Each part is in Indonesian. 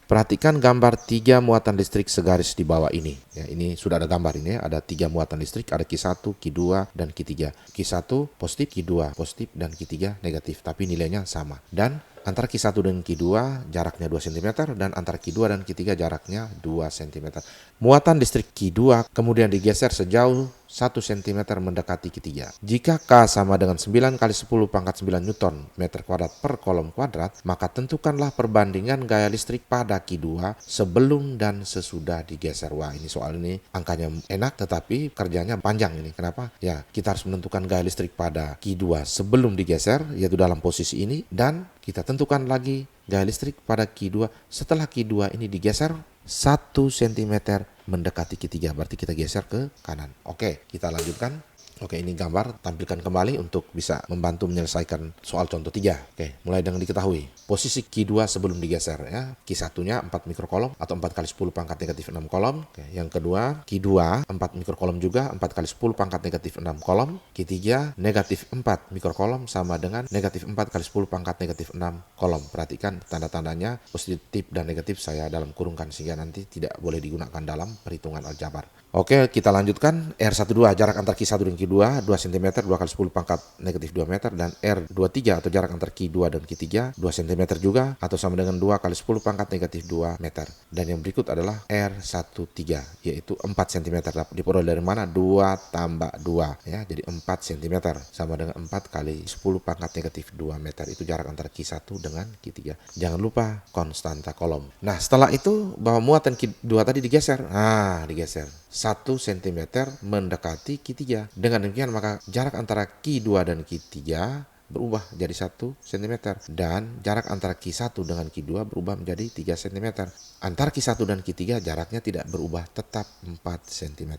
Perhatikan gambar 3 muatan listrik segaris di bawah ini. Ya, ini sudah ada gambar ini ya. Ada 3 muatan listrik, ada Q1, Q2, dan Q3. Q1 positif, Q2 positif, dan Q3 negatif. Tapi nilainya sama. Dan antara Q1 dan Q2 jaraknya 2 cm dan antara Q2 dan Q3 jaraknya 2 cm. Muatan listrik Q2 kemudian digeser sejauh 1 cm mendekati Q3. Jika K sama dengan 9 kali 10 pangkat 9 Newton meter kuadrat per kolom kuadrat, maka tentukanlah perbandingan gaya listrik pada Q2 sebelum dan sesudah digeser. Wah, ini soal ini angkanya enak tetapi kerjanya panjang ini. Kenapa? Ya, kita harus menentukan gaya listrik pada Q2 sebelum digeser, yaitu dalam posisi ini, dan kita tentukan lagi gaya listrik pada Q2 setelah Q2 ini digeser 1 cm mendekati Q3, berarti kita geser ke kanan. Oke, kita lanjutkan. Oke, ini gambar tampilkan kembali untuk bisa membantu menyelesaikan soal contoh 3. Oke, mulai dengan diketahui posisi Q2 sebelum digeser ya. Q1-nya 4 mikrokolom atau 4 kali 10 pangkat negatif 6 kolom. Oke, yang kedua Q2 4 mikrokolom juga, 4 kali 10 pangkat negatif 6 kolom. Q3 negatif 4 mikrokolom sama dengan negatif 4 kali 10 pangkat negatif 6 kolom. Perhatikan tanda-tandanya positif dan negatif saya dalam kurungkan sehingga nanti tidak boleh digunakan dalam perhitungan aljabar. Oke, kita lanjutkan. R12 jarak antar Q1 dan Q2 2 cm 2 kali 10 pangkat negatif 2 meter, dan R23 atau jarak antar Q2 dan Q3 2 cm juga atau sama dengan 2 kali 10 pangkat negatif 2 meter. Dan yang berikut adalah R13 yaitu 4 cm. Diperoleh dari mana? 2 tambah 2 ya, jadi 4 cm sama dengan 4 kali 10 pangkat negatif 2 meter. Itu jarak antara Q1 dengan Q3. Jangan lupa konstanta kolom. Nah, setelah itu bahwa muatan Q2 tadi digeser. Nah, digeser 1 cm mendekati Q3. Dengan demikian maka jarak antara Q2 dan Q3 berubah jadi 1 cm dan jarak antara Q1 dengan Q2 berubah menjadi 3 cm. Antara Q1 dan Q3 jaraknya tidak berubah, tetap 4 cm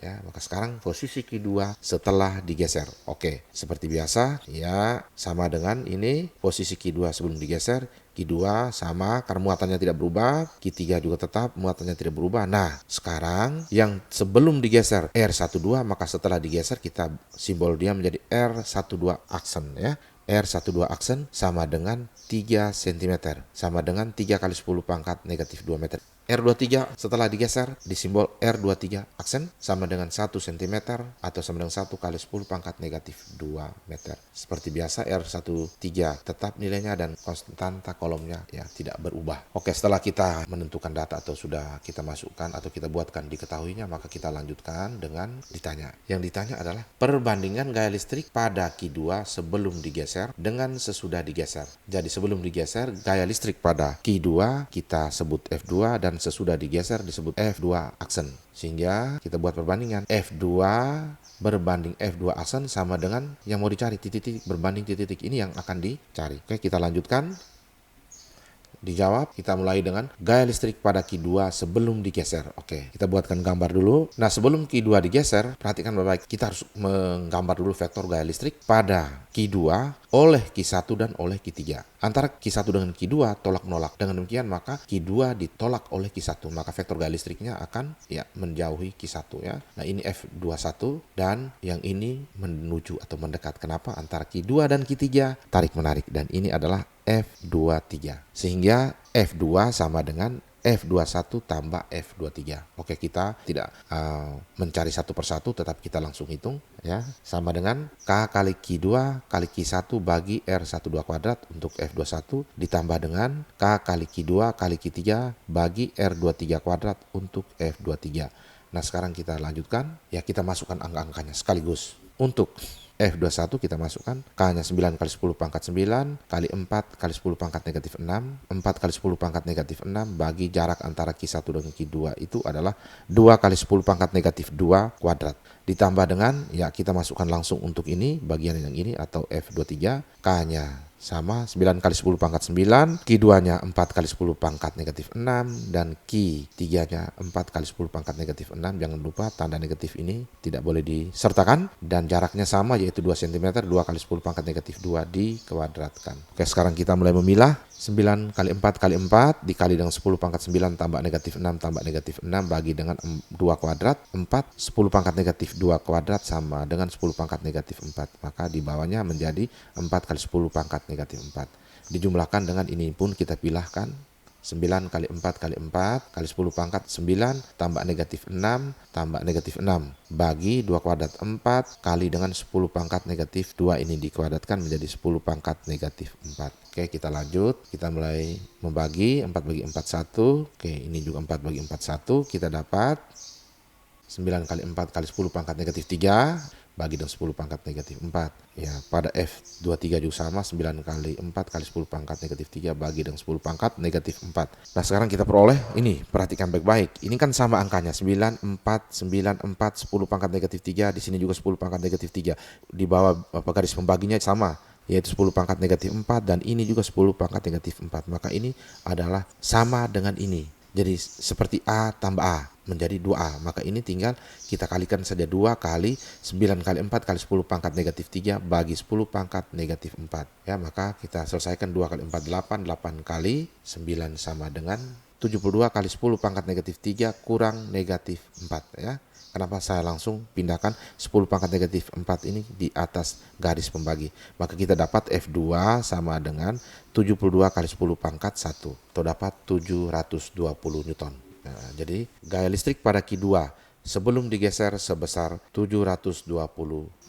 ya. Maka sekarang posisi Q2 setelah digeser. Oke, seperti biasa ya, sama dengan ini posisi Q2 sebelum digeser. Q2 sama karena muatannya tidak berubah, Q3 juga tetap muatannya tidak berubah. Nah, sekarang yang sebelum digeser R12, maka setelah digeser kita simbol dia menjadi R12 aksen ya. R12 aksen sama dengan 3 cm, sama dengan 3 kali 10 pangkat negatif 2 meter. R23 setelah digeser disimbol R23 aksen sama dengan 1 cm atau sama dengan 1 kali 10 pangkat negatif 2 meter. Seperti biasa R13 tetap nilainya dan konstanta kolomnya ya tidak berubah. Oke, setelah kita menentukan data atau sudah kita masukkan atau kita buatkan diketahuinya, maka kita lanjutkan dengan ditanya. Yang ditanya adalah perbandingan gaya listrik pada Q2 sebelum digeser dengan sesudah digeser. Jadi sebelum digeser gaya listrik pada Q2 kita sebut F2 dan sesudah digeser disebut F2 aksen. Sehingga kita buat perbandingan F2 berbanding F2 aksen sama dengan yang mau dicari, titik-titik berbanding titik-titik ini yang akan dicari. Oke, kita lanjutkan. Dijawab, kita mulai dengan gaya listrik pada Q2 sebelum digeser. Oke, kita buatkan gambar dulu. Nah, sebelum Q2 digeser, perhatikan baik-baik. Kita harus menggambar dulu vektor gaya listrik pada Q2 oleh Q1 dan oleh Q3. Antara Q1 dengan Q2 tolak-menolak. Dengan demikian maka Q2 ditolak oleh Q1. Maka vektor gaya listriknya akan ya menjauhi Q1 ya. Nah, ini F21 dan yang ini menuju atau mendekat. Kenapa? Antara Q2 dan Q3 tarik-menarik, dan ini adalah F23. Sehingga F2 sama dengan F21 tambah F23. Oke, kita tidak mencari satu persatu, tetapi kita langsung hitung ya. Sama dengan K kali Q2 kali Q1 bagi R12 kuadrat untuk F21 ditambah dengan K kali Q2 kali Q3 bagi R23 kuadrat untuk F23. Nah, sekarang kita lanjutkan ya, kita masukkan angka-angkanya sekaligus. Untuk F21 kita masukkan K-nya 9 kali 10 pangkat 9 kali 4 kali 10 pangkat negatif 6, 4 kali 10 pangkat negatif 6 bagi jarak antara Q1 dan Q2 itu adalah 2 kali 10 pangkat negatif 2 kuadrat. Ditambah dengan ya kita masukkan langsung untuk ini bagian yang ini atau F23, K-nya sama 9 kali 10 pangkat 9, Q2-nya 4 kali 10 pangkat negatif 6, dan Q3-nya 4 kali 10 pangkat negatif 6. Jangan lupa tanda negatif ini tidak boleh disertakan, dan jaraknya sama yaitu 2 cm, 2 kali 10 pangkat negatif 2 dikuadratkan. Oke, sekarang kita mulai memilah. 9 kali 4 kali 4 dikali dengan 10 pangkat 9 tambah negatif 6 tambah negatif 6 bagi dengan 2 kuadrat 4, 10 pangkat negatif 2 kuadrat sama dengan 10 pangkat negatif 4. Maka di bawahnya menjadi 4 kali 10 pangkat negatif 4. Dijumlahkan dengan ini pun kita pilahkan 9 kali 4 kali 4 kali 10 pangkat 9 tambah negatif 6 tambah negatif 6 bagi 2 kuadrat 4 kali dengan 10 pangkat negatif 2 ini dikuadratkan menjadi 10 pangkat negatif 4. Oke, kita lanjut. Kita mulai membagi 4 bagi 4 1. Oke, ini juga 4 bagi 4 1. Kita dapat 9 kali 4 kali 10 pangkat negatif 3 bagi dengan 10 pangkat negatif 4. Ya, pada F23 juga sama, 9 kali 4 kali 10 pangkat negatif 3 bagi dengan 10 pangkat negatif 4. Nah, sekarang kita peroleh ini, perhatikan baik-baik. Ini kan sama angkanya, 9, 4, 9, 4, 10 pangkat negatif 3, di sini juga 10 pangkat negatif 3. Di bawah garis pembaginya sama, yaitu 10 pangkat negatif 4, dan ini juga 10 pangkat negatif 4. Maka ini adalah sama dengan ini. Jadi seperti A tambah A menjadi 2A. Maka ini tinggal kita kalikan saja 2 kali 9 kali 4 kali 10 pangkat negatif 3 bagi 10 pangkat negatif 4. Ya, maka kita selesaikan 2 kali 4 8, 8 kali 9 sama dengan 72 kali 10 pangkat negatif 3 kurang negatif 4. Ya. Kenapa saya langsung pindahkan 10 pangkat negatif 4 ini di atas garis pembagi. Maka kita dapat F2 sama dengan 72 kali 10 pangkat 1. Atau dapat 720 Newton. Nah, jadi gaya listrik pada Q2 sebelum digeser sebesar 720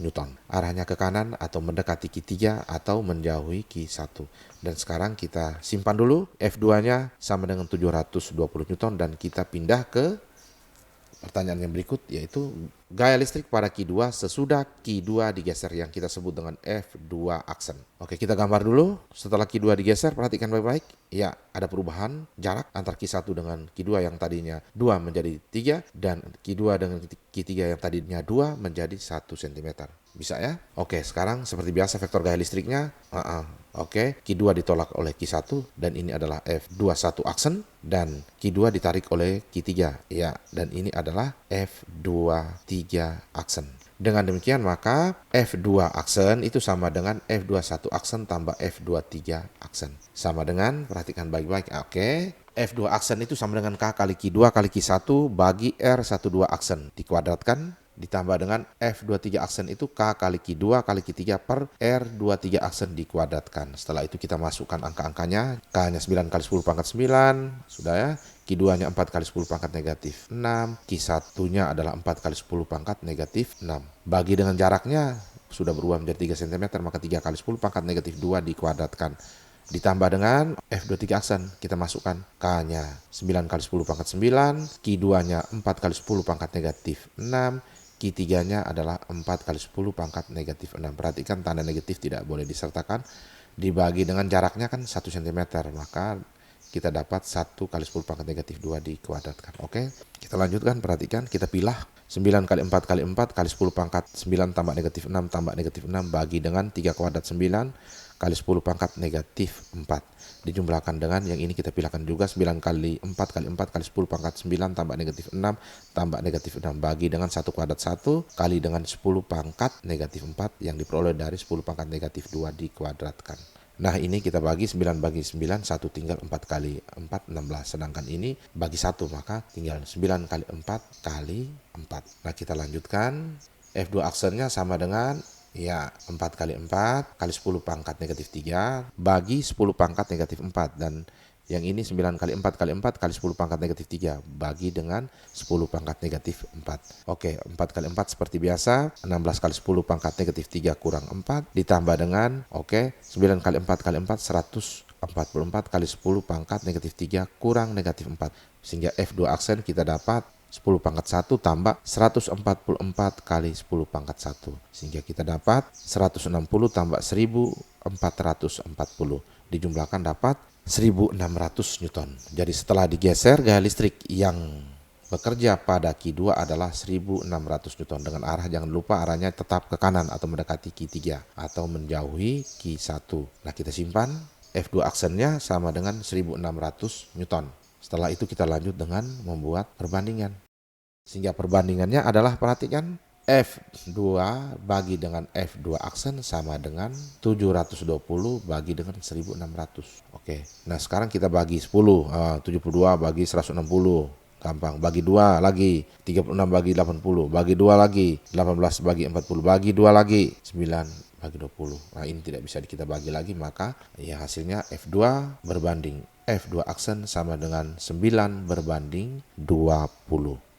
Newton. Arahnya ke kanan atau mendekati Q3 atau menjauhi Q1. Dan sekarang kita simpan dulu. F2-nya sama dengan 720 Newton dan kita pindah ke pertanyaan yang berikut, yaitu gaya listrik pada Q2 sesudah Q2 digeser yang kita sebut dengan F2 aksen. Oke, kita gambar dulu. Setelah Q2 digeser, perhatikan baik-baik. Ya, ada perubahan jarak antara Q1 dengan Q2 yang tadinya 2 menjadi 3 dan Q2 dengan Q3 yang tadinya 2 menjadi 1 cm. Bisa ya? Oke, sekarang seperti biasa vektor gaya listriknya. Oke, Q2 ditolak oleh Q1 dan ini adalah F21 aksen dan Q2 ditarik oleh Q3. Ya, dan ini adalah F23 aksen. Dengan demikian maka F2 aksen itu sama dengan F21 aksen tambah F23 aksen. Sama dengan, perhatikan baik-baik. Oke, F2 aksen itu sama dengan K kali Q2 kali Q1 bagi R12 aksen dikuadratkan. Ditambah dengan F23 aksen itu K kali Q2 kali Q3 per R23 aksen dikuadratkan. Setelah itu kita masukkan angka-angkanya. K-nya 9 kali 10 pangkat 9. Sudah ya. Q2-nya 4 kali 10 pangkat negatif 6. Q1-nya adalah 4 kali 10 pangkat negatif 6. Bagi dengan jaraknya sudah berubah menjadi 3 cm. Maka 3 kali 10 pangkat negatif 2 dikuadratkan. Ditambah dengan F23 aksen, kita masukkan K-nya 9 kali 10 pangkat 9. Q2-nya 4 kali 10 pangkat negatif 6. Q3-nya adalah 4 kali 10 pangkat negatif 6. Perhatikan tanda negatif tidak boleh disertakan. Dibagi dengan jaraknya kan 1 cm. Maka kita dapat 1 kali 10 pangkat negatif 2 dikuadratkan. Oke, kita lanjutkan. Perhatikan, kita pilah 9 kali 4 kali 4 kali 10 pangkat 9 tambah negatif 6 tambah negatif 6 bagi dengan 3 kuadrat 9 kali 10 pangkat negatif 4. Dijumlahkan dengan yang ini kita pilahkan juga 9 kali 4 kali 4 kali 10 pangkat 9 tambah negatif 6 tambah negatif 6 bagi dengan 1 kuadrat 1 kali dengan 10 pangkat negatif 4 yang diperoleh dari 10 pangkat negatif 2 dikuadratkan. Nah, ini kita bagi 9 bagi 9, 1 tinggal 4 kali 4, 16. Sedangkan ini bagi 1, maka tinggal 9 kali 4 kali 4. Nah, kita lanjutkan. F2 aksennya sama dengan ya 4 kali 4 kali 10 pangkat negatif 3 bagi 10 pangkat negatif 4. Dan yang ini 9 kali 4 kali 4 kali 10 pangkat negatif 3 bagi dengan 10 pangkat negatif 4. Oke, 4 kali 4 seperti biasa, 16 kali 10 pangkat negatif 3 kurang 4 ditambah dengan 9 kali 4 kali 4 144 kali 10 pangkat negatif 3 kurang negatif 4. Sehingga F2 aksen kita dapat 10 pangkat 1 tambah 144 kali 10 pangkat 1. Sehingga kita dapat 160 tambah 1440. Dijumlahkan dapat 1600 Newton. Jadi setelah digeser, gaya listrik yang bekerja pada Q2 adalah 1600 Newton. Dengan arah, jangan lupa arahnya tetap ke kanan atau mendekati Q3 atau menjauhi Q1. Nah, kita simpan. F2 aksennya sama dengan 1600 Newton. Setelah itu kita lanjut dengan membuat perbandingan. Sehingga perbandingannya adalah, perhatikan, F2 bagi dengan F2 aksen sama dengan 720 bagi dengan 1600. Oke, nah sekarang kita bagi 10, 72 bagi 160. Gampang, bagi 2 lagi, 36 bagi 80, bagi 2 lagi, 18 bagi 40, bagi 2 lagi, 9 bagi 20. Nah, ini tidak bisa kita bagi lagi, maka ya hasilnya F2 berbanding F 2 aksen sama dengan 9 berbanding 20.